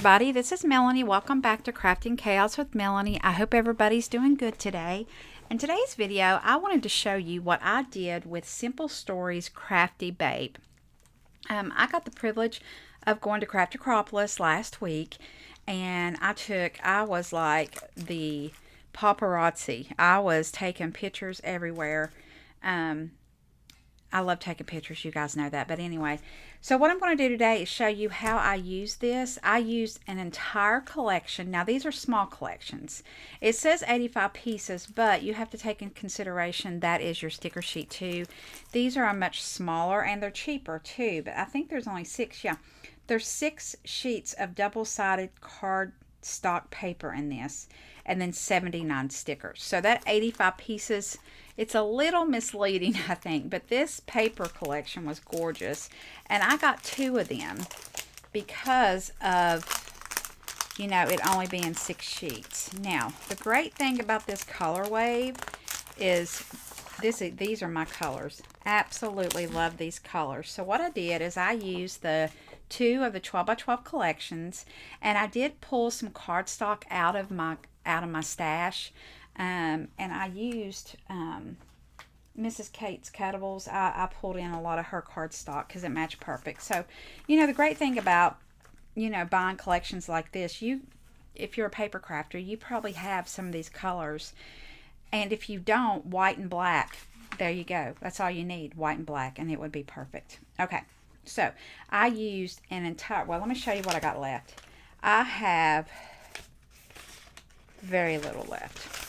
everybody, this is Melanie. Welcome back to Crafting Chaos with Melanie. I hope everybody's doing good today. In today's video, I wanted to show you what I did with Simple Stories Crafty Babe. I got the privilege of going to Craft-a-croplis last week, and I was like the paparazzi. I was taking pictures everywhere. I love taking pictures, you guys know that. But anyway, so what I'm going to do today is show you how I use this. I used an entire collection. Now, these are small collections. It says 85 pieces, but you have to take in consideration that is your sticker sheet too. These are much smaller and they're cheaper too, but I think there's only 6. Yeah, there's 6 sheets of double-sided cardstock paper in this, and then 79 stickers. So that 85 pieces, it's a little misleading, I think, but this paper collection was gorgeous, and I got 2 of them because of, you know, it only being 6 sheets. Now, the great thing about this color wave is these are my colors. Absolutely love these colors. So what I did is I used the 2 of the 12 by 12 collections, and I did pull some cardstock out of my stash. And I used Mrs. Kate's Cuttables. I pulled in a lot of her cardstock because it matched perfect. So, you know, the great thing about, you know, buying collections like this, if you're a paper crafter, you probably have some of these colors. And if you don't, white and black, there you go. That's all you need, white and black, and it would be perfect. Okay, so I used an entire, well, let me show you what I got left. I have very little left.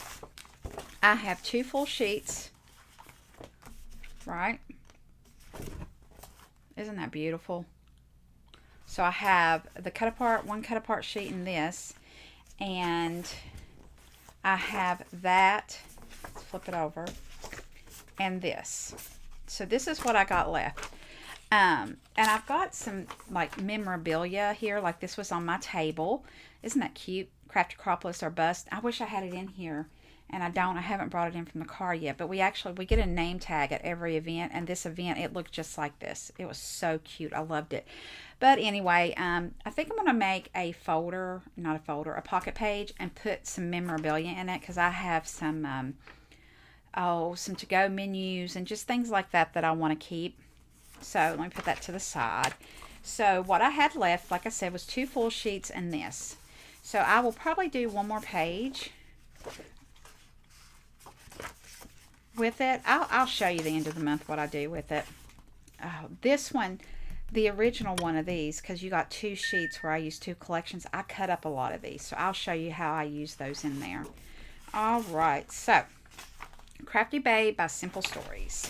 I have 2 full sheets, right? Isn't that beautiful? So I have the one cut apart sheet in this, and I have that, let's flip it over, and this. So this is what I got left. And I've got some like memorabilia here, like this was on my table. Isn't that cute? Craft-a-croplis or bust. I wish I had it in here, and I don't. I haven't brought it in from the car yet, but we get a name tag at every event, and this event, it looked just like this. It was so cute. I loved it. But anyway, I think I'm going to make a folder, not a folder, a pocket page, and put some memorabilia in it, because I have some, some to-go menus and just things like that that I want to keep. So let me put that to the side. So what I had left, like I said, was 2 full sheets and this. So I will probably do one more page with it. I'll show you the end of the month what I do with it. This one, the original one of these, because you got 2 sheets where I used 2 collections, I cut up a lot of these. So I'll show you how I use those in there. All right, so Crafty Babe by Simple Stories.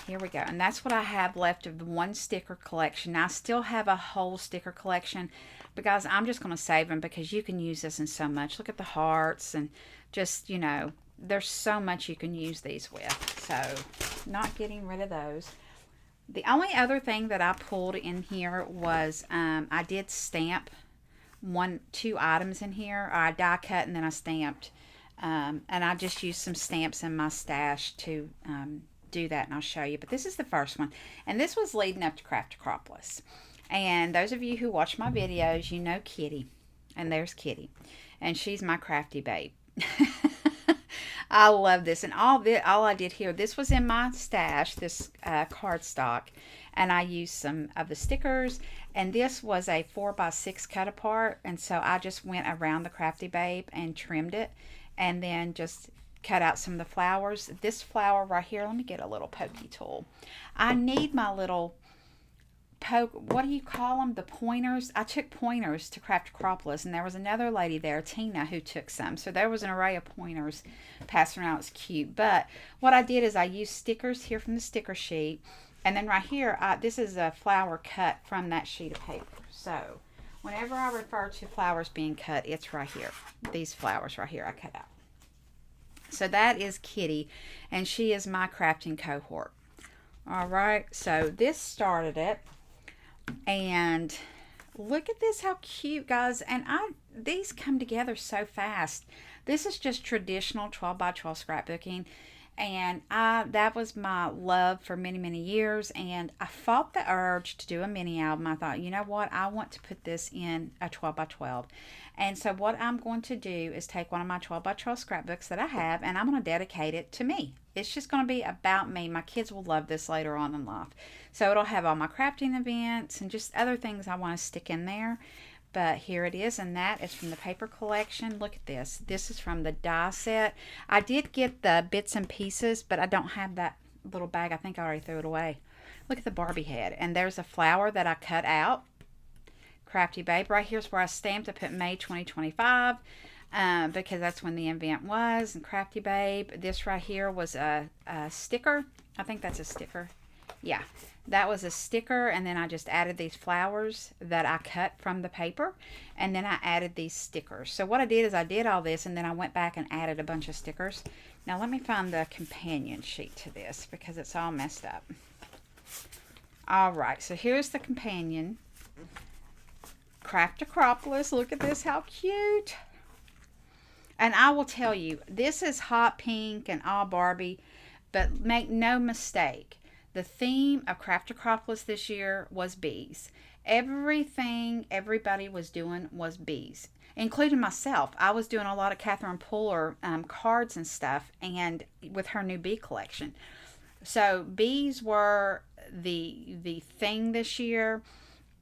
Here we go. And that's what I have left of the 1 sticker collection. Now, I still have a whole sticker collection, because I'm just going to save them, because you can use this in so much. Look at the hearts, and just, you know, there's so much you can use these with. So, not getting rid of those. The only other thing that I pulled in here was I did stamp 2 items in here. I die cut and then I stamped. And I just used some stamps in my stash to do that, and I'll show you. But this is the first one, and this was leading up to Craft-a-croplis. And those of you who watch my videos, you know Kitty, and there's Kitty, and she's my crafty babe. I love this, and all I did here, this was in my stash, this cardstock, and I used some of the stickers, and this was a 4x6 cut apart, and so I just went around the crafty babe and trimmed it, and then just cut out some of the flowers. This flower right here, let me get a little pokey tool. I need my little what do you call them? The pointers. I took pointers to Craft-a-croplis, and there was another lady there, Tina, who took some. So there was an array of pointers passed around. It was cute. But what I did is I used stickers here from the sticker sheet, and then right here, this is a flower cut from that sheet of paper. So whenever I refer to flowers being cut, it's right here. These flowers right here I cut out. So that is Kitty, and she is my crafting cohort. All right, so this started it. And look at this, how cute, guys. And these come together so fast. This is just traditional 12 by 12 scrapbooking. And that was my love for many, many years. And I fought the urge to do a mini album. I thought, you know what? I want to put this in a 12 by 12. And so what I'm going to do is take one of my 12 by 12 scrapbooks that I have, and I'm going to dedicate it to me. It's just going to be about me. My kids will love this later on in life. So it'll have all my crafting events and just other things I want to stick in there. But here it is, and that is from the paper collection. Look at this. This is from the die set. I did get the bits and pieces, but I don't have that little bag. I think I already threw it away. Look at the Barbie head. And there's a flower that I cut out. Crafty Babe. Right here's where I stamped. I put May 2025 because that's when the event was. And Crafty Babe. This right here was a sticker. I think that's a sticker. Yeah, that was a sticker, and then I just added these flowers that I cut from the paper, and then I added these stickers. So what I did is I did all this, and then I went back and added a bunch of stickers. Now let me find the companion sheet to this because it's all messed up. All right, so here's the companion. Craft-a-croplis. Look at this, how cute. And I will tell you, this is hot pink and all Barbie, but make no mistake. The theme of Craft-a-croplis this year was bees. Everything everybody was doing was bees, including myself. I was doing a lot of Catherine Puller cards and stuff, and with her new bee collection. So bees were the thing this year.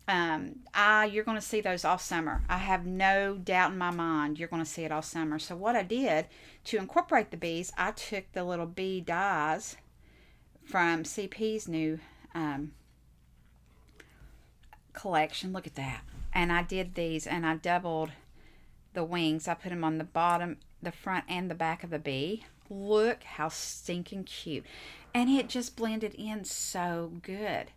You're going to see those all summer. I have no doubt in my mind you're going to see it all summer. So what I did to incorporate the bees, I took the little bee dies from CP's new collection. Look at that. And I did these, and I doubled the wings. I put them on the bottom, the front, and the back of the bee. Look how stinking cute. And it just blended in so good.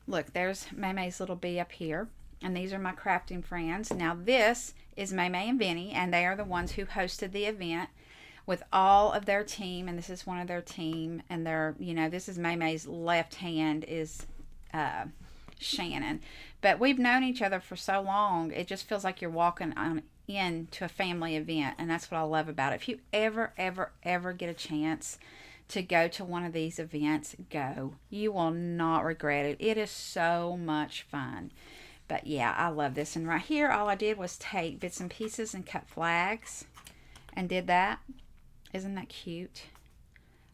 Look, there's Maymay's little bee up here. And these are my crafting friends. Now this is Maymay and Vinny, and they are the ones who hosted the event with all of their team, and this is one of their team, and they're, you know, this is Maymay's left hand is Shannon. But we've known each other for so long, it just feels like you're walking on into a family event, and that's what I love about it. If you ever get a chance to go to one of these events, go. You will not regret it. It is so much fun. But yeah, I love this. And right here, all I did was take bits and pieces and cut flags and did that. Isn't that cute?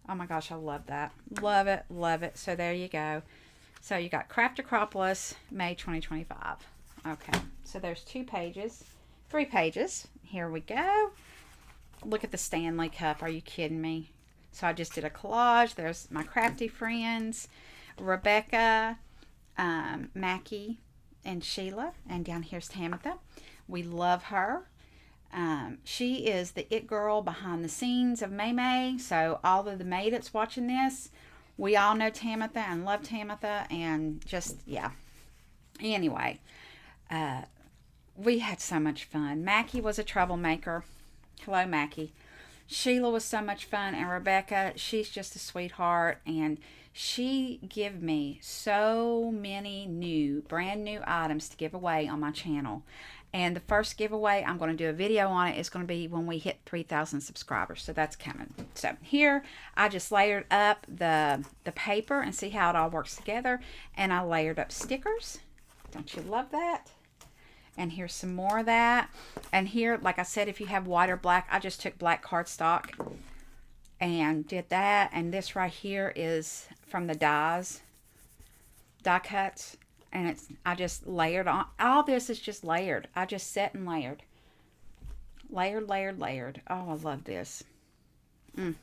Oh my gosh, I love that. Love it, love it. So there you go. So you got Craft-a-croplis, May 2025. Okay, so there's 2 pages, 3 pages. Here we go. Look at the Stanley cup. Are you kidding me? So I just did a collage. There's my crafty friends, Rebecca, Mackie, and Sheila. And down here's Tamitha. We love her. She is the it girl behind the scenes of Maymay. So all of the maidens watching this, we all know Tamitha and love Tamitha, and just, yeah. Anyway, we had so much fun. Mackie was a troublemaker. Hello, Mackie. Sheila was so much fun, and Rebecca, she's just a sweetheart, and she gave me so many brand new items to give away on my channel. And the first giveaway, I'm going to do a video on it. It's going to be when we hit 3,000 subscribers. So that's coming. So here, I just layered up the paper and see how it all works together. And I layered up stickers. Don't you love that? And here's some more of that. And here, like I said, if you have white or black, I just took black cardstock and did that. And this right here is from the die cuts. And I just layered on. All this is just layered. I just set and layered. Layered, layered, layered. Oh, I love this. Man,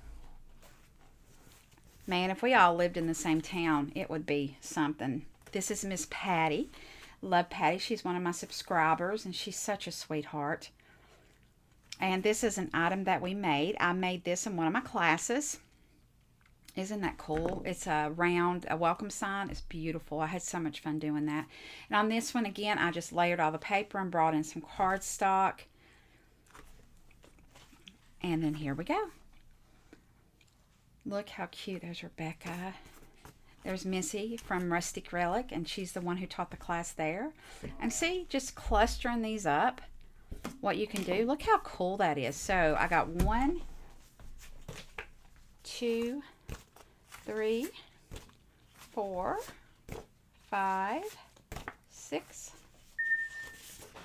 if we all lived in the same town, it would be something. This is Miss Patty. Love Patty. She's one of my subscribers, and she's such a sweetheart. And this is an item that we made. I made this in one of my classes. Isn't that cool? It's a welcome sign. It's beautiful. I had so much fun doing that. And on this one, again, I just layered all the paper and brought in some cardstock. And then here we go. Look how cute. There's Rebecca. There's Missy from Rustic Relic, and she's the one who taught the class there. And see, just clustering these up, what you can do. Look how cool that is. So I got 1, 2, 3, 4, 5, 6,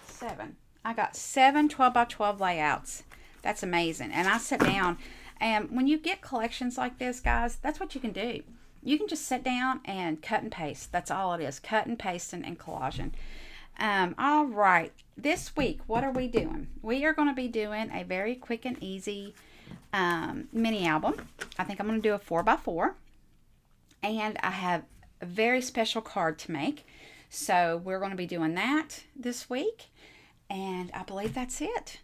7. I got 7 12 by 12 layouts. That's amazing. And I sit down, and when you get collections like this, guys, that's what you can do. You can just sit down and cut and paste. That's all it is. Cut and pasting and collaging. All right. This week, what are we doing? We are going to be doing a very quick and easy mini album. I think I'm going to do a 4x4. And I have a very special card to make. So we're going to be doing that this week. And I believe that's it.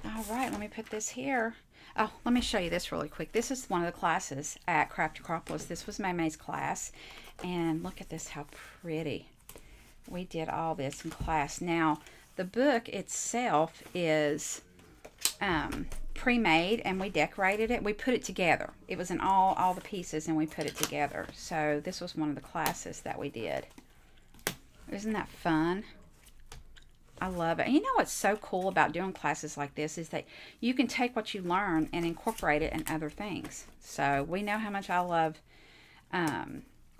All right, let me put this here. Oh, let me show you this really quick. This is one of the classes at Craft-a-croplis. This was Maymay's class. And look at this, how pretty. We did all this in class. Now, the book itself is pre-made, and we decorated it. We put it together. It was in all the pieces, and we put it together. So this was one of the classes that we did. Isn't that fun? I love it. And you know what's so cool about doing classes like this is that you can take what you learn and incorporate it in other things. So we know how much I love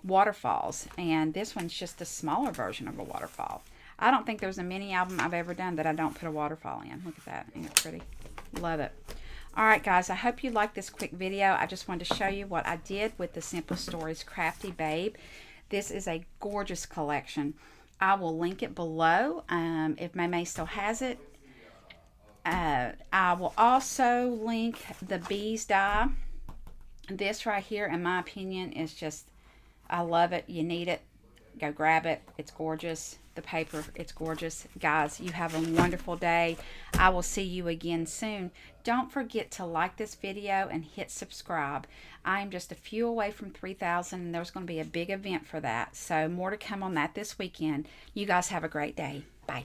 waterfalls, and this one's just a smaller version of a waterfall. I don't think there's a mini album I've ever done that I don't put a waterfall in. Look at that. Ain't it pretty? Love it. All right, guys, I hope you liked this quick video. I just wanted to show you what I did with the Simple Stories Crafty Babe. This is a gorgeous collection. I will link it below if Maymay still has it. I will also link the Bees Die. This right here, in my opinion, is just, I love it. You need it. Go grab it. It's gorgeous. The paper, it's gorgeous. Guys, you have a wonderful day. I will see you again soon. Don't forget to like this video and hit subscribe. I am just a few away from 3,000, and there's going to be a big event for that. So more to come on that this weekend. You guys have a great day. Bye.